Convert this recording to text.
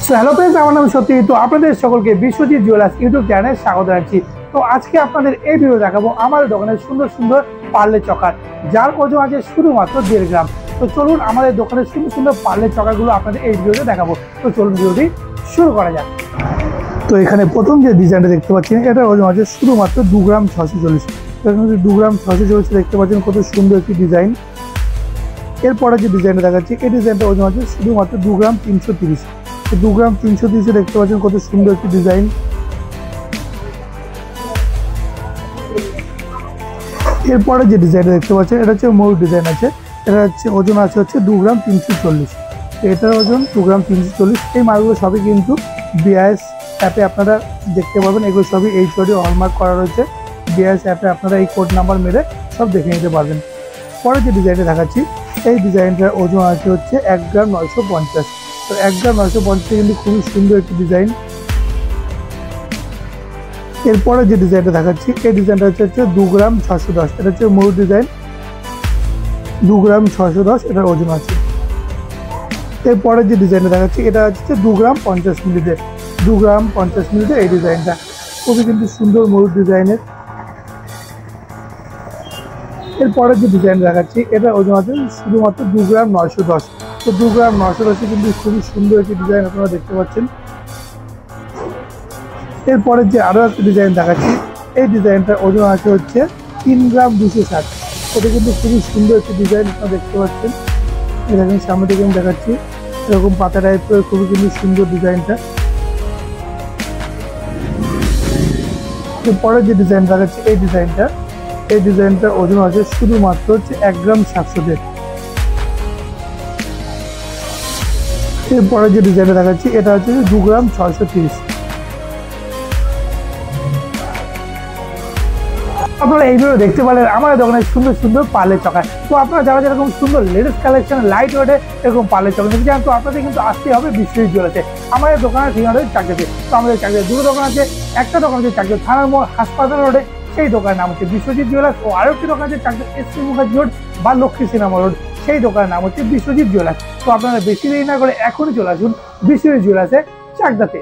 So hello friends, আমার নাম সত্যি। তো আপনাদের সকলকে বিশ্বজিৎ জুয়েলার্স ইউটিউব চ্যানেলে স্বাগত জানাচ্ছি। তো আজকে আপনাদের এই ভিডিও দেখাবো আমাদের দোকানের সুন্দর সুন্দর পার্লে চকার, যার ওজন আছে শুধুমাত্র 1.5 গ্রাম। তো চলুন আমাদের দোকানের সুন্দর সুন্দর পার্লে চকারগুলো আপনাদের এই ভিডিওতে দেখাবো। তো চলুন ভিডিওটি শুরু করা যাক। তো এখানে প্রথম যে ডিজাইনটা দেখতে পাচ্ছেন, এটার ওজন আছে শুধুমাত্র 2 গ্রাম 640। এখানে 2 গ্রাম 640 দেখতে পাচ্ছেন, কত সুন্দর একটি ডিজাইন। এরপরে যে ডিজাইনটা দেখাচ্ছি, এই ডিজাইনটা ওজন আছে শুধুমাত্র 2 গ্রাম 330। 2 গ্রাম 330 দেখতে পাচ্ছেন, কত সুন্দর একটি ডিজাইন। এরপরে যে ডিজাইনটা দেখতে পাচ্ছেন, এটা হচ্ছে ময়ূর ডিজাইন আছে। এটা হচ্ছে ওজন আছে 2 গ্রাম 340। এটার ওজন 2 গ্রাম 340। এই মালগুলো সবই কিন্তু বিআইএস অ্যাপে আপনারা দেখতে পাবেন। এগুলো সবই HOD হলমার্ক করা রয়েছে। বিআইএস অ্যাপে আপনারা এই কোড নাম্বার মেরে সব দেখে নিতে পারবেন। পরে যে ডিজাইনটা দেখাচ্ছি, এই ডিজাইনটার ওজন আছে 1 গ্রাম 950। তো 1 গ্রাম 950 কিন্তু খুবই সুন্দর একটি ডিজাইন। এরপরে যে ডিজাইনটা দেখাচ্ছি, এই ডিজাইনটা হচ্ছে 2 গ্রাম 610। এটা হচ্ছে ময়ূর ডিজাইন, 2 গ্রাম 610 এটার ওজন আছে। এরপরে যে ডিজাইনটা দেখাচ্ছি, এটা হচ্ছে 2 গ্রাম 50 মিলিতে। 2 গ্রাম 50 মিলিতে এই ডিজাইনটা খুবই কিন্তু সুন্দর ময়ূর ডিজাইনের। এরপরে যে ডিজাইন দেখাচ্ছি, এটা ওজন আছে শুধুমাত্র 2 গ্রাম 910। তো 2 গ্রাম 910 কিন্তু খুবই সুন্দর একটি ডিজাইন আপনারা দেখতে পাচ্ছেন। এরপরে যে আরো একটা ডিজাইন দেখাচ্ছি, এই ডিজাইনটার ওজন আছে 3 গ্রাম 260। এটা কিন্তু খুবই সুন্দর একটি ডিজাইন আপনারা দেখতে পাচ্ছেন। দেখেন সামনে থেকে আমি দেখাচ্ছি, এরকম পাতা টাইপের খুবই কিন্তু সুন্দর ডিজাইনটা। এরপরে যে ডিজাইন দেখাচ্ছি, এই ডিজাইনটার ওজন আছে শুধুমাত্র 1 গ্রাম 700। এরপরে যে ডিজাইনটা দেখাচ্ছি, এটা হচ্ছে 2 গ্রাম 630। আপনারা এইভাবে দেখতে পারেন আমাদের দোকানে সুন্দর সুন্দর পার্লের চকা। তো আপনারা যারা যেরকম সুন্দর লেটেস্ট কালেকশন লাইট ওয়েটে এরকম পার্লের চকা নিতে চান, তো আপনাদের কিন্তু আসতে হবে বিশ্বজিৎ জুয়েলার্সে। আমাদের দোকানের ঠিকানা চাকরিতে। তো আমাদের চাকরিতে দুটো দোকান আছে। একটা দোকান হচ্ছে চাকরি থানার মোড় হাসপাতাল রোডে, সেই দোকানের নাম হচ্ছে বিশ্বজিৎ জুয়েলার্স। ও আরেকটি দোকান আছে চাকরি SP মুখার্জি রোড বা লক্ষ্মী সিনেমা রোড, সেই দোকানের নাম হচ্ছে বিশ্বজিৎ জুয়েলার্স। তো আপনারা বেশি দেরি না করে এখনই চলে আসুন বিশ্বজিৎ জুয়েলার্সে চাকদাতে।